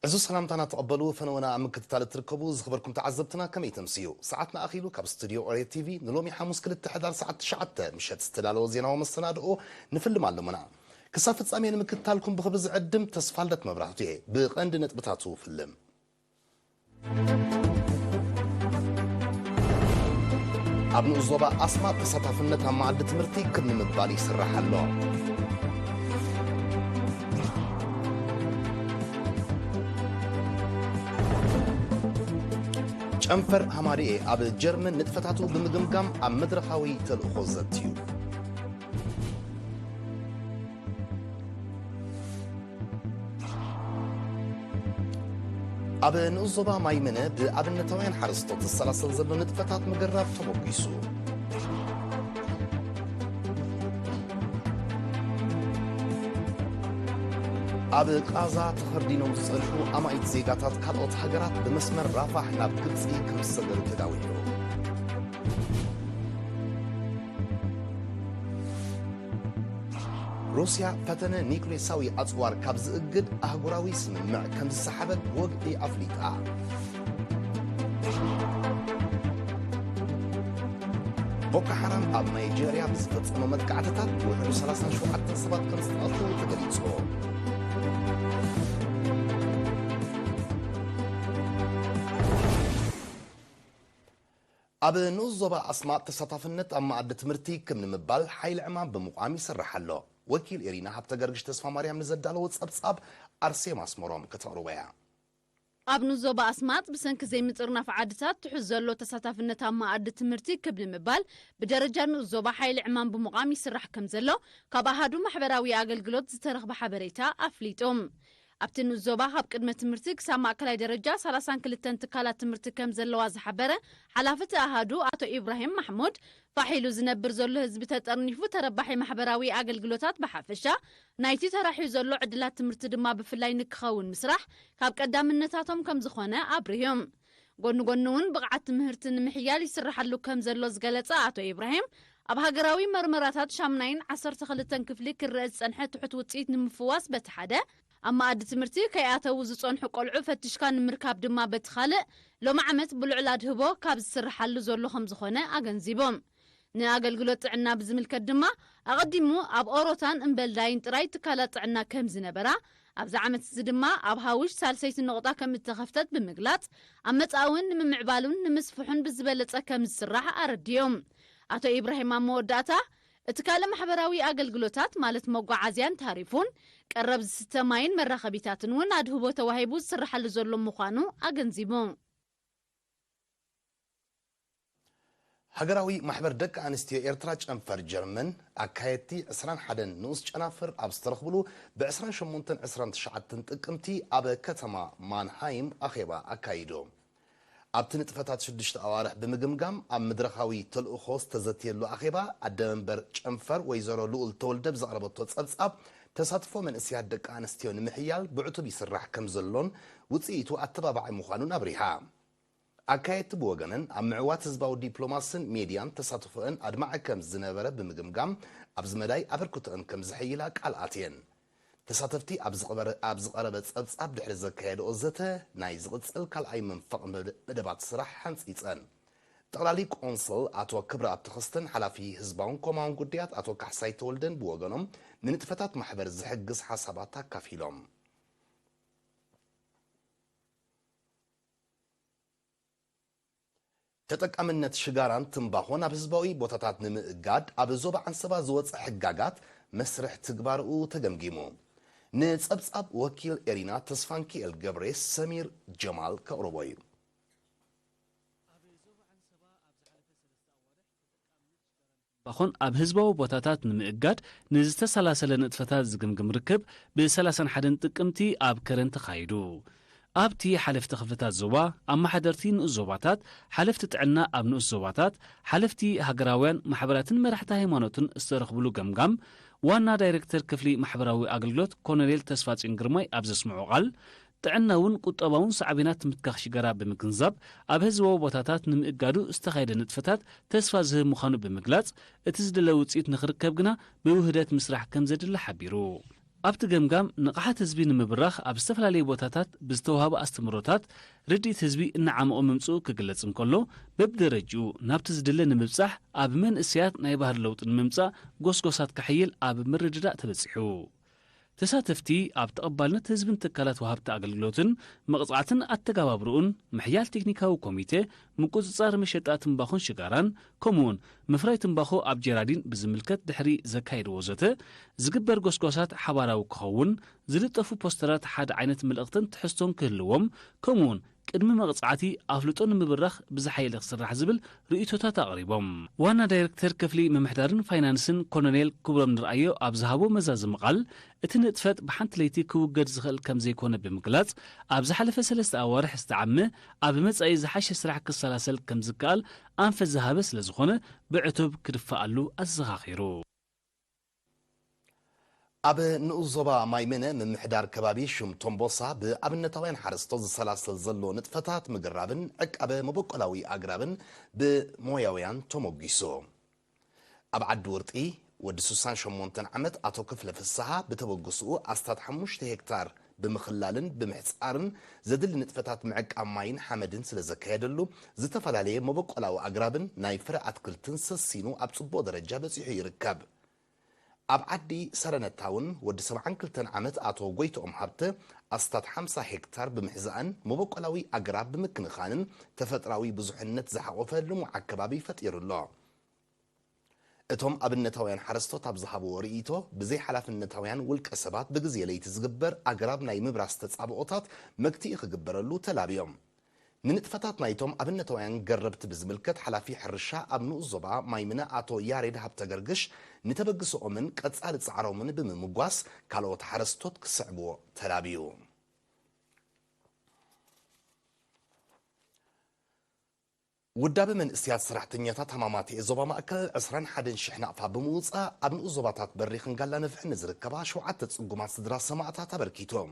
عزو سلامتنا تقبلوا فنونا عم كتتالي تركبوا زخبركم تعذبتنا كم يتمسيو ساعتنا أخيلو كاب استوديو أوريا تي في نلومي حاموس كل التحدار ساعة تشعبتا مش هتستلالو زينا ومستنادقو نفل معلومنا كصافة سامين مكتالكم بخبز عدم تصفالت مبرحتي بقند نتبتاتو فيلم ابن الزوبا أسماء تساطفنتها مع التمرتي كن مبالي سرح الله ጨንፈር ሃማሪኤ ኣብ ጀርመን ንጥፈታቱ ብምግምጋም ኣብ መድረኻዊ ተልእኾ ዘትዩ ኣብ ንኡስ ዞባ ማይመነ ብኣብነታውያን ሓረስቶት ዝሰላሰል ዘሎ ንጥፈታት ምግራብ ተሞጊሱ ኣብ ቃዛ ተኸርዲኖም ዝጸንሑ ኣማኢት ዜጋታት ካልኦት ሃገራት ብመስመር ራፋሕ ናብ ግብፂ ክምሰገሩ ተዳዊሉ ሩስያ ፈተነ ኒውክሌሳዊ ኣጽዋር ካብ ዝእግድ ኣህጉራዊ ስምምዕ ከም ዝሰሓበት ወግዒ ኣፍሊጣ ቦኮ ሓራም ኣብ ናይጀርያ ብዝፈጸመ መጥቃዕትታት ውሕዱ 37 ሰባት ከም ዝተቐትሉ ተገሊጹ ኣብ ንኡስ ዞባ ኣስማጥ ተሳታፍነት ኣብ ማዕዲ ትምህርቲ ከም ንምባል ሓይሊ ዕማም ብምቋም ይስራሕ ኣሎ ወኪል ኤሪና ሃብተ ገርግሽ ተስፋ ማርያም ንዘዳለዎ ጸብጻብ ኣርሴማ ኣስመሮም ከተቕርበ እያ ኣብ ንኡስ ዞባ ኣስማጥ ብሰንኪ ዘይምፅርናፍ ዓድታት ትሕዝ ዘሎ ተሳታፍነት ኣብ ማዕዲ ትምህርቲ ክብ ንምባል ብደረጃ ንኡስ ዞባ ሓይሊ ዕማም ብምቋም ይስራሕ ከም ዘሎ ካብ ኣሃዱ ማሕበራዊ ኣገልግሎት ዝተረኽበ ሓበሬታ ኣፍሊጦም ኣብቲ ንኡስ ዞባ ካብ ቅድመ ትምህርቲ ክሳብ ማእከላይ ደረጃ 32 ትካላት ትምህርቲ ከም ዘለዋ ዝሓበረ ሓላፍቲ ኣሃዱ ኣቶ ኢብራሂም ማሕሙድ ፋሒሉ ዝነብር ዘሎ ህዝቢ ተጠርኒፉ ተረባሒ ማሕበራዊ ኣገልግሎታት ብሓፈሻ ናይቲ ተራሒዩ ዘሎ ዕድላት ትምህርቲ ድማ ብፍላይ ንክኸውን ምስራሕ ካብ ቀዳምነታቶም ከም ዝኾነ ኣብርዮም ጎኑ ጎኑ እውን ብቕዓት ትምህርቲ ንምሕያል ይስራሓሉ ከም ዘሎ ዝገለጸ ኣቶ ኢብራሂም ኣብ ሃገራዊ መርመራታት ሻምናይን 12 ክፍሊ ክርአ ዝጸንሐ ትሑት ውፅኢት ንምፍዋስ በቲ ሓደ ኣብ ማዕዲ ትምህርቲ ከይኣተው ዝጸንሑ ቆልዑ ፈቲሽካ ንምርካብ ድማ በቲ ካልእ ሎሚ ዓመት ብልዑል ኣድህቦ ካብ ዝስራሓሉ ዘሎ ከም ዝኾነ ኣገንዚቦም ንኣገልግሎት ጥዕና ብዝምልከት ድማ ኣቐዲሙ ኣብ ኦሮታን እምበልዳይን ጥራይ ትካላት ጥዕና ከም ዝነበራ ኣብዚ ዓመት እዚ ድማ ኣብ ሃውሽ ሳልሰይቲ ነቕጣ ከም እተኸፍተት ብምግላጽ ኣብ መጻውን ንምምዕባሉን ንምስፍሑን ብዝበለጸ ከም ዝስራሕ ኣረድዮም ኣቶ ኢብራሂም ኣብ መወዳእታ እቲ ካልእ ማሕበራዊ ኣገልግሎታት ማለት መጓዓዝያን ታሪፉን ቀረብ ዝስተ ማይን መራኸቢታትን እውን ኣድህቦ ተዋሂቡ ዝስራሓሉ ዘሎ ምዃኑ ኣገንዚቦም ሃገራዊ ማሕበር ደቂ ኣንስትዮ ኤርትራ ጨንፈር ጀርመን ኣካየድቲ 21 ንኡስ ጨናፍር ኣብ ዝተረኽብሉ ብ28-29 ጥቅምቲ ኣብ ከተማ ማንሃይም ኣኼባ ኣካይዶም ኣብቲ ንጥፈታት 6 ኣዋርሕ ብምግምጋም ኣብ ምድረኻዊ ተልእኾ ዝተዘትየሉ ኣኼባ ኣደመንበር ጨንፈር ወይዘሮ ልኡል ተወልደ ብዘቕረበቶ ጸብጻብ ተሳትፎ መንእስያት ደቂ ኣንስትዮ ንምሕያል ብዕቱብ ይስራሕ ከም ዘሎን ውፅኢቱ ኣተባባዓይ ምዃኑን ኣብሪሃ ኣካየድቲ ብወገነን ኣብ ምዕዋት ህዝባዊ ዲፕሎማስን ሜድያን ተሳትፎአን ኣድማዐ ከም ዝነበረ ብምግምጋም ኣብ ዝመዳይ ኣበርክቶአን ከም ዝሕይላ ቃልኣት እየን ተሳተፍቲ ኣብ ዝቐረበ ጸብጻብ ድሕሪ ዘካየድኦ ዘተ ናይ ዝቕጽል ካልኣይ መንፈቕ መደባት ስራሕ ሓንፂፀን ጠቕላሊ ቆንስል ኣቶ ክብረ ኣብተኸስተን ሓላፊ ህዝባውን ኮማውን ጉዳያት ኣቶ ካሕሳይ ተወልደን ብወገኖም ንንጥፈታት ማሕበር ዝሕግዝ ሓሳባት ኣካፊሎም ተጠቃምነት ሽጋራን ትንባሆን ኣብ ህዝባዊ ቦታታት ንምእጋድ ኣብ ዞባ ዓንሰባ ዝወፅእ ሕጋጋት መስርሕ ትግባርኡ ተገምጊሙ ንጸብጻብ ወኪል ኤሪና ተስፋንኪኤል ገብሬ ሰሚር ጀማል ከቕርቦ እዩ ባኾን ኣብ ህዝባዊ ቦታታት ንምእጋድ ንዝተሰላሰለ ንጥፈታት ዝግምግም ርክብ ብ31 ጥቅምቲ ኣብ ከረን ተኻይዱ ኣብቲ ሓለፍቲ ክፍልታት ዞባ ኣማሓደርቲ ንኡስ ዞባታት ሓለፍቲ ጥዕና ኣብ ንኡስ ዞባታት ሓለፍቲ ሃገራውያን ማሕበራትን መራሕቲ ሃይማኖትን ዝተረኽብሉ ገምጋም ዋና ዳይሬክተር ክፍሊ ማሕበራዊ ኣገልግሎት ኮሎኔል ተስፋጽን ግርማይ ኣብ ዘስምዑ ቃል ጥዕናውን ቁጠባውን ሳዕቤናት ምትካኽ ሽገራ ብምግንዛብ ኣብ ህዝባዊ ቦታታት ንምእጋዱ ዝተኻየደ ንጥፈታት ተስፋ ዝህብ ምዃኑ ብምግላጽ እቲ ዝደለ ውፅኢት ንኽርከብ ግና ብውህደት ምስራሕ ከም ዘድሊ ሓቢሩ ኣብቲ ገምጋም ንቕሓት ህዝቢ ንምብራኽ ኣብ ዝተፈላለዩ ቦታታት ብዝተዋሃቡ ኣስተምህሮታት ርድኢት ህዝቢ እናዓመቑ ምምፅኡ ክግለጽ እንከሎ በብደረጅኡ ናብቲ ዝድለ ንምብጻሕ ኣብ መንእስያት ናይ ባህሪ ለውጢ ንምምጻእ ጎስጎሳት ካሕይል ኣብ ምርድዳእ ተበጺሑ ተሳተፍቲ ኣብ ተቐባልነት ህዝብን ትካላት ወሃብቲ ኣገልግሎትን መቕጻዕትን ኣተጋባብርኡን ምሕያል ቴክኒካዊ ኮሚቴ ምቁፅጻር መሸጣ ትንባኾን ሽጋራን ከምኡውን ምፍራይ ትንባኾ ኣብ ጀራዲን ብዝምልከት ድሕሪ ዘካይድዎ ዘተ ዝግበር ጎስጓሳት ሓባራዊ ክኸውን ዝልጠፉ ፖስተራት ሓደ ዓይነት መልእኽትን ትሕዝቶን ክህልዎም ከምኡውን ቅድሚ መቕጻዕቲ ኣፍልጦ ንምብራኽ ብዝሓይለ ክስራሕ ዝብል ርእቶታት ኣቕሪቦም ዋና ዳይሬክተር ክፍሊ ምምሕዳርን ፋይናንስን ኮሎኔል ክብሮም ንርኣዮ ኣብ ዝሃቦ መዛዚ መቓል እቲ ንጥፈት ብሓንቲ ለይቲ ክውገድ ዝኽእል ከም ዘይኮነ ብምግላጽ ኣብ ዝሓለፈ 3 ኣዋርሕ ዝተዓመ ኣብ መጻኢ ዝሓሸ ስራሕ ክሰላሰል ከም ዝከኣል ኣንፈት ዝሃበ ስለ ዝኾነ ብዕቱብ ክድፋኣሉ ኣዘኻኺሩ ኣብ ንኡስ ዞባ ማይመነ ምምሕዳር ከባቢ ሹም ቶምቦሳ ብኣብነታውያን ሓረስቶት ዝሰላሰል ዘሎ ንጥፈታት ምግራብን ዕቃበ መበቆላዊ ኣግራብን ብሞያውያን ተሞጊሶ ኣብ ዓዲ ወርጢ ወዲ 68 ዓመት ኣቶ ክፍለ ፍስሓ ብተበግስኡ ኣስታት 5 ሄክታር ብምኽላልን ብምሕፃርን ዘድሊ ንጥፈታት ምዕቃብ ማይን ሓመድን ስለ ዘካየደሉ ዝተፈላለየ መበቆላዊ ኣግራብን ናይ ፍረ ኣትክልትን ሰሲኑ ኣብ ጽቡቕ ደረጃ በፂሑ ይርከብ ኣብ ዓዲ ሰረነታውን ወዲ 72 ዓመት ኣቶ ጎይቶኦም ሃብተ ኣስታት 50 ሄክታር ብምሕዛእን መበቆላዊ ኣግራብ ብምክንኻንን ተፈጥራዊ ብዙሕነት ዝሓቆፈ ልሙዕ ኣከባቢ ፈጢሩሎ እቶም ኣብነታውያን ሓረስቶት ኣብ ዝሃብዎ ርእይቶ ብዘይ ሓላፍነታውያን ውልቀ ሰባት ብግዜ ለይቲ ዝግበር ኣግራብ ናይ ምብራስ ተጻብኦታት መግቲኢ ክግበረሉ ተላብዮም ንንጥፈታት ናይቶም ኣብነታውያን ገረብቲ ብዝምልከት ሓላፊ ሕርሻ ኣብ ንኡስ ዞባ ማይምነ ኣቶ ያሬድ ሃብተገርግሽ ንተበግስኦምን ቀጻሊ ጻዕሮምን ብምምጓስ ካልኦት ሓረስቶት ክስዕብዎ ተላብዩ ውዳበ መንእስያት ሰራሕተኛታት ሃማማት ዞባ ማእከል 21,000 ናቕፋ ብምውፃእ ኣብ ንኡስ ዞባታት በሪኽን ጋላ ነፍሕን ዝርከባ 7 ጽጉማት ስድራ ሰማዕታት ኣበርኪቶም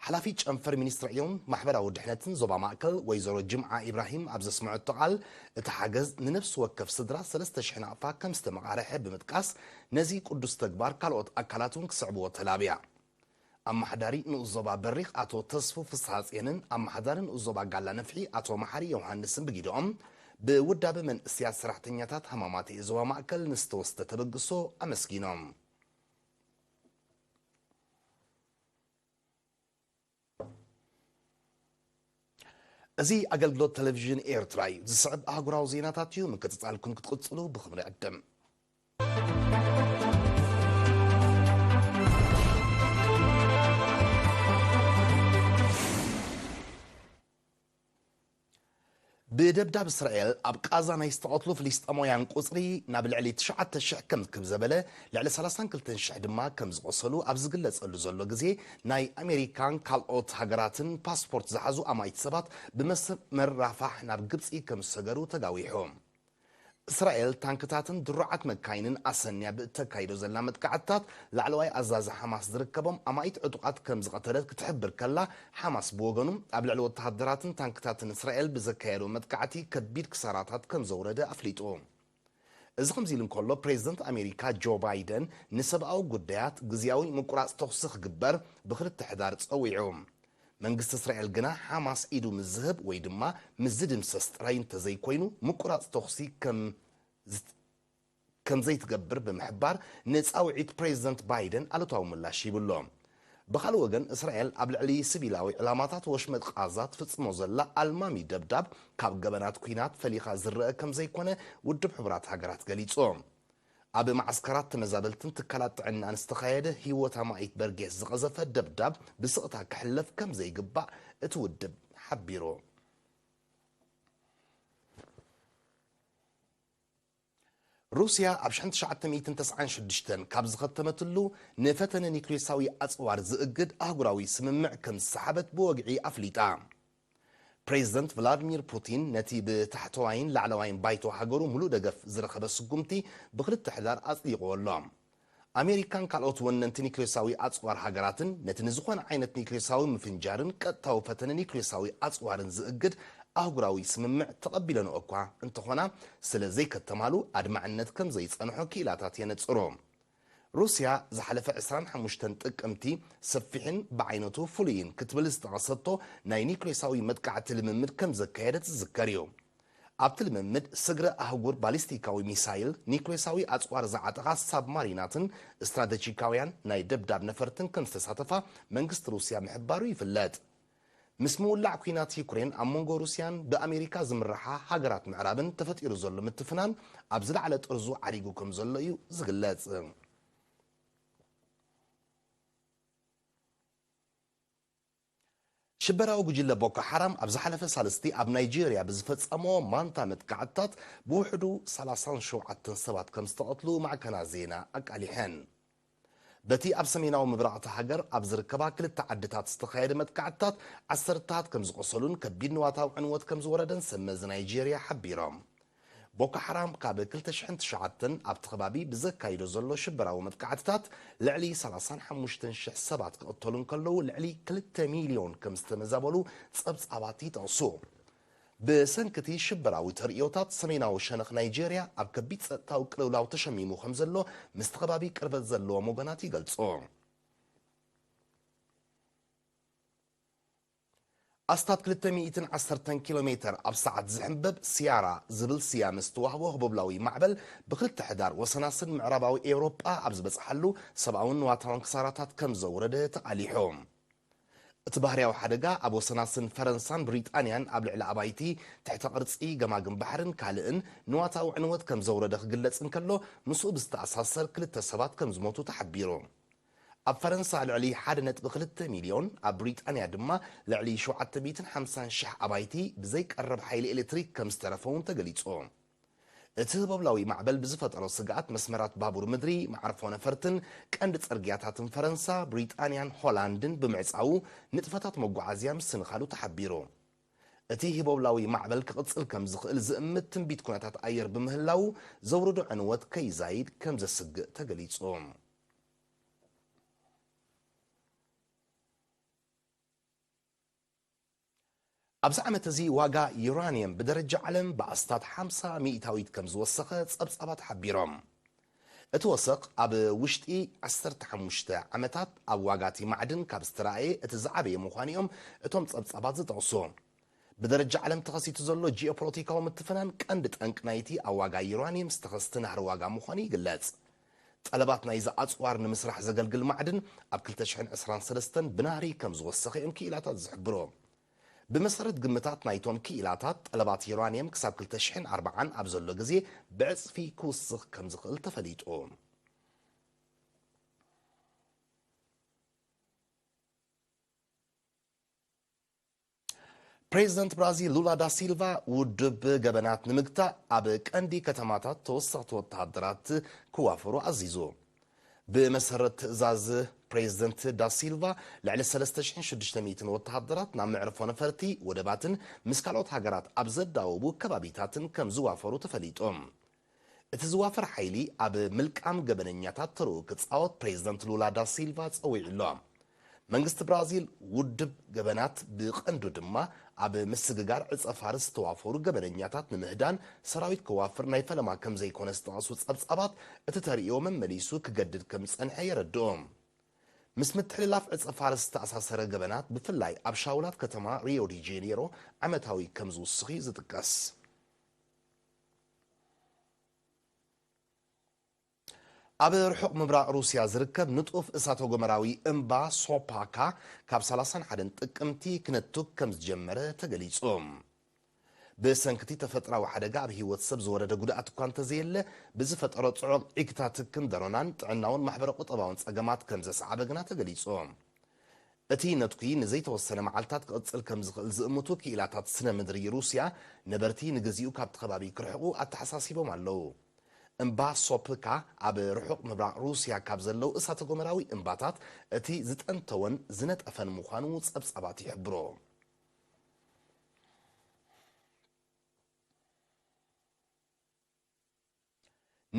ሓላፊ ጨንፈር ሚኒስትር ዕዮን ማሕበራዊ ድሕነትን ዞባ ማእከል ወይዘሮ ጅምዓ ኢብራሂም ኣብ ዘስምዐቶ ቃል እቲ ሓገዝ ንነፍሲ ወከፍ ስድራ 3,000 ናቕፋ ከም ዝተመቓርሐ ብምጥቃስ ነዚ ቅዱስ ተግባር ካልኦት ኣካላትን ክስዕብዎ ተላብያ ኣማሕዳሪ ንኡስ ዞባ በሪኽ ኣቶ ተስፉ ፍስሓጽየንን ኣማሕዳሪ ንኡስ ዞባ ጋላ ነፍሒ ኣቶ መሓሪ ዮሃንስን ብጊድኦም ብውዳበ መንእስያት ሰራሕተኛታት ሃማማት ዞባ ማእከል ንዝተወስደ ተበግሶ ኣመስጊኖም እዚ ኣገልግሎት ቴሌቪዥን ኤርትራ እዩ ዝስዕብ ኣህጉራዊ ዜናታት እዩ ምክትጻልኩም ክትቅጽሉ ብኽብሪ ዕድም بدبداب إسرائيل أبقى ناي استقطلو فلسطينيان قصري نابل علي 9,000 كم زبلة لعلى 30 كلتن شحد ما كم زقصلو أبزقلت قلو زلو جزي ناي أمريكان كالوت هجراتن باسبورت زحزو أما يتسبات بمصر مرافح ناب قبسي كم سجرو تداويحهم إسرائيل تانكتاتن درعت مكاينن أسنيا بتكايدو زلامت كعتات لعلواي أزاز حماس دركبهم أما يتعطقات كم زغترات كتحبر كلا حماس بوغنم قبل علو التحضراتن تانكتاتن إسرائيل بزكايرو متكعتي كتبير كساراتات كم زورده أفليتهم إذا خمزيلن كله بريزيدنت أمريكا جو بايدن نسب أو قديات غزياوي مقراص تخسخ جبر بخر التحضارات أويعهم منجست إسرائيل جنا حماس إيدو مزهب ويدما مزدم سستراين تزي كوينو مقراص تخسي كم زي تجبر بمحبار نس أو عيد بريزيدنت بايدن على طاوم الله شي بلهم بخلو وجن إسرائيل قبل علي سبيلاوي علامات وشمت قازات في موزلا المامي دبدب كاب جبنات كوينات فليخا زرق كم زي كونه ودب حبرات هجرات قليتهم أبي معسكرات تمزابلتن تكالات عنا نستخيده هيوتها ما يتبرجيز زغزفة دبدب بسقطها كحلف كم زي قبع اتودب حبيرو روسيا أبشحن 996 كابز ختمتلو نفتن نيكليساوي أصوار زقد أهجراوي سممع كم سحبت بوقعي أفليتا بريزيدنت فلاديمير بوتين نتي بتحتوين لعلوين بايتو حجرو ملو دقف زرخ بسقمتي بخرت تحذار أصيغو اللام أمريكان كالوت وننت نيكليساوي أصوار حجراتن نتنزخون عينت نيكليساوي مفنجارن كتاو فتن نيكليساوي أصوارن زقد أهجراوي سممع تقبلن أقوى انتخونا سلزي كتمالو أدمعنت كم زي صنحو كيلاتات ينتصروم روسيا زحلفة 25 ጥቅምቲ ሰፊሕን بعينته فلين ክትብል ዝተቐሰቶ ናይ ኒውክሌሳዊ መጥቃዕቲ ልምምድ ከም ዘካየደት ዝዝከር እዩ ኣብቲ ልምምድ ስግረ ኣህጉር ባሊስቲካዊ ሚሳይል ኒውክሌሳዊ ኣጽዋር ዝዓጠቓ ሳብማሪናትን ስትራቴጂካውያን ናይ ደብዳብ ነፈርትን ከም ዝተሳተፋ መንግስቲ ሩስያ ምሕባሩ ይፍለጥ ምስ ምውላዕ ኩናት ዩክሬን ኣብ መንጎ ሩስያን ብኣሜሪካ ዝምራሓ ሃገራት ምዕራብን ተፈጢሩ ዘሎ ምትፍናን ኣብ ዝለዓለ ጥርዙ ዓሪጉ ከም ዘሎ እዩ ዝግለጽ ሽበራዊ ጉጅለ ቦኮ ሓራም ኣብ ዝሓለፈ ሳልስቲ ኣብ ናይጄርያ ብዝፈጸሞ ማንታ መጥቃዕትታት ብውሕዱ 37 ሰባት ከም ዝተቐትሉ ማዕከናት ዜና ኣቃሊሐን በቲ ኣብ ሰሜናዊ ምብራቕቲ ሃገር ኣብ ዝርከባ ክልተ ዓድታት ዝተኻየደ መጥቃዕትታት ዓሰርታት ከም ዝቆሰሉን ከቢድ ንዋታዊ ዕንወት ከም ዝወረደን ሰመዝ ናይጄርያ ሓቢሮም ቦኮ ሓራም ካብ 2009 ኣብቲ ከባቢ ብዘካይዶ ዘሎ ሽበራዊ መጥቃዕትታት ልዕሊ 35,000 ሰባት ክቕተሉ ከለዉ ልዕሊ 2 ሚልዮን ከም ዝተመዛበሉ ጸብጻባት ይጠቕሱ ብሰንክቲ ሽበራዊ ተርእዮታት ሰሜናዊ ሸነኽ ናይጄርያ ኣብ ከቢድ ጸጥታዊ ቅልውላው ተሸሚሙ ከም ዘሎ ምስቲ ከባቢ ቅርበት ዘለዎም ወገናት ይገልጹ ኣስታት 210 ኪሎ ሜትር ኣብ ሰዓት ዝሕንበብ ሲያራ ዝብል ስያመ ዝተዋህቦ ህቡብላዊ ማዕበል ብክልተ ሕዳር ወሰናስን ምዕራባዊ ኤውሮጳ ኣብ ዝበፅሓሉ ሰብኣውን ዋታውን ክሳራታት ከም ዘውረደ ተቃሊሖም እቲ ባህርያዊ ሓደጋ ኣብ ወሰናስን ፈረንሳን ብሪጣንያን ኣብ ልዕሊ ኣባይቲ ትሕተ ቅርፂ ገማግም ባሕርን ካልእን ንዋታዊ ዕንወት ከም ዘውረደ ክግለጽ እንከሎ ምስኡ ብዝተኣሳሰር ክልተ ሰባት ከም ዝሞቱ ተሓቢሩ ኣብ ፈረንሳ ልዕሊ 1.2 ሚልዮን ኣብ ብሪጣንያ ድማ ልዕሊ 750,000 ኣባይቲ ብዘይቀረብ ሓይሊ ኤሌክትሪክ ከም ዝተረፈውን ተገሊጹ እቲ ህቡብላዊ ማዕበል ብዝፈጠሮ ስግኣት መስመራት ባቡር ምድሪ ማዕርፎ ነፈርትን ቀንዲ ጽርግያታትን ፈረንሳ ብሪጣንያን ሆላንድን ብምዕጻው ንጥፈታት መጓዓዝያ ምስንኻሉ ተሓቢሩ እቲ ህቡብላዊ ማዕበል ክቕጽል ከም ዝኽእል ዝእምት ትንቢት ኩነታት ኣየር ብምህላው ዘውርዶ ዕንወት ከይዛይድ ከም ዘስግእ ተገሊጹ ኣብዚ ዓመት እዚ ዋጋ ዩራኒየም ብደረጃ ዓለም ብኣስታት 50 ሚእታዊት ከም ዝወሰኸ ጸብጻባት ሓቢሮም እቲ ወሰኽ ኣብ ውሽጢ 15 ዓመታት ኣብ ዋጋቲ ማዕድን ካብ ዝተረኣየ እቲ ዝዓበየ ምዃንኦም እቶም ጸብጻባት ዝጠቕሱ ብደረጃ ዓለም ተኸሲቱ ዘሎ ጂኦፖለቲካዊ ምትፍናን ቀንዲ ጠንቂ ናይቲ ኣብ ዋጋ ዩራኒየም ዝተኸስተ ናህሪ ዋጋ ምዃኑ ይግለጽ ጠለባት ናይዚ ኣጽዋር ንምስራሕ ዘገልግል ማዕድን ኣብ 2023 ብናህሪ ከም ዝወሰኸ እዮም ክኢላታት ዝሕብሮ بمسرد قمتات نايتون كيلاتات طلبات يورانيوم كساب 2040 ኣብ ዘሎ ግዜ ብዕጽፊ ክውስኽ ከም ዝኽእል ተፈሊጡ ፕሬዚደንት ብራዚል ሉላ ዳ ሲልቫ ውድብ ገበናት ንምግታእ ኣብ ቀንዲ ከተማታት ተወሰኽቲ ወተሃደራት ክዋፈሩ ኣዚዙ بمسرت ትእዛዝ ፕሬዚደንት ዳ ሲልቫ ልዕሊ 3600 ወተሃደራት ናብ መዕርፎ ነፈርቲ ወደባትን ምስ ካልኦት ሃገራት ኣብ ዘዳወቡ ከባቢታትን ከም ዝዋፈሩ ተፈሊጦም እቲ ዝዋፈር ሓይሊ ኣብ ምልቃም ገበነኛታት ተርኡ ክጻወት ፕሬዚደንት ሉላ ዳ ሲልቫ ጸዊዕሎ መንግስቲ ብራዚል ውድብ ገበናት ብቐንዱ ድማ ኣብ ምስግጋር ዕጸፋር ዝተዋፈሩ ገበነኛታት ንምህዳን ሰራዊት ክዋፍር ናይ ፈለማ ከም ዘይኮነ ዝተቐሱ ጸብጻባት እቲ ተርእዮ መመሊሱ ክገድድ ከም ዝጸንሐ የረድኦም ምስ ምትሕልላፍ ዕጸፋር ዝተኣሳሰረ ገበናት ብፍላይ ኣብ ሻውላት ከተማ ሪዮ ዲ ጄኔሮ ዓመታዊ ከም ዝውስኺ ዝጥቀስ ኣብ ርሑቕ ምብራቕ ሩስያ ዝርከብ ንጡፍ እሳተ ጎመራዊ እምባ ሶፓካ ካብ 31 ጥቅምቲ ክነቱክ ከም ዝጀመረ ተገሊጹ ብሰንክቲ ተፈጥራዊ ሓደጋ ኣብ ህይወት ሰብ ዝወረደ ጉድኣት እኳ እንተዘየለ ብዝፈጠሮ ጽዑቕ ዒግታትን ደሮናን ጥዕናውን ማሕበረ ቁጠባውን ጸገማት ከም ዘሰዓበ ግና ተገሊጹ እቲ ነትኩይ ንዘይተወሰነ መዓልታት ክቕጽል ከም ዝኽእል ዝእምቱ ክኢላታት ስነ ምድሪ ሩስያ ነበርቲ ንግዚኡ ካብቲ ከባቢ ክርሕቑ ኣተሓሳሲቦም ኣለዉ እምባ ሶፕካ ኣብ ርሑቕ ምብራቕ ሩስያ ካብ ዘለው እሳተ ጎመራዊ እምባታት እቲ ዝጠንተወን ዝነጠፈን ምዃኑ ጸብጻባት ይሕብሮ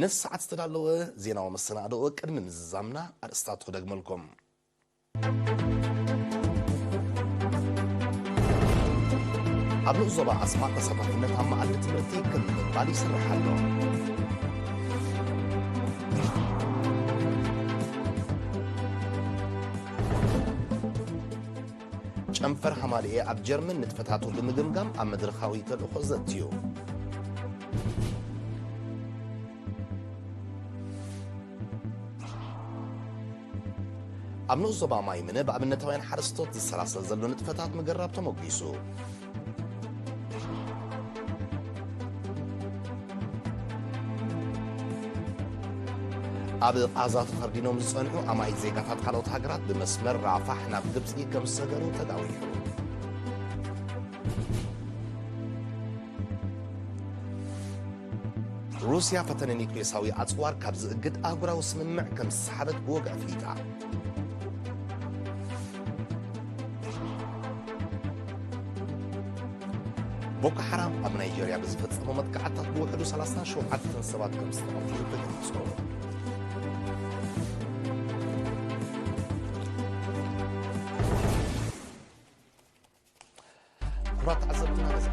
ነስ ሰዓት ዝተዳለወ ዜናዊ መሰናድኦ ቅድሚ ምዝዛምና ኣርእስታት ክደግመልኩም ኣብ ንኡ ዞባ ኣስማት ተሳታፍነት ኣብ መዓልቲ ትምህርቲ ክምባል ይስራሕ ኣሎ ጨንፈር ሐማልኤ ኣብ ጀርመን ንጥፈታቱ ብምግምጋም ኣብ መድረኻዊ ተልእኾ ዘትዩ ኣብ ንኡስ ዞባ ማይምነ ብኣብነታውያን ሓረስቶት ዝሰላሰል ዘሎ ንጥፈታት ምገራብ ተመጒሱ ኣብ ቃዛ ተኸርዲኖም ዝጸንዑ ኣማይት ዜጋታት ካልኦት ሃገራት ብመስመር ራፋሕ ናብ ግብፂ ከም ዝሰገሩ ተዳዊሑ ሩስያ ፈተነ ኒውክሌሳዊ ኣጽዋር ካብ ዝእግድ ኣህጉራዊ ስምምዕ ከም ዝሰሓበት ብወግዕ ኣፍሊጣ ቦኮ ሓራም ኣብ ናይጀርያ ብዝፈጸሞ መጥቃዕታት ብውሕዱ 37 ሰባት ከም ዝተቐተሉ ተገሊጹ ኩራት ዓዘብትና ነዚ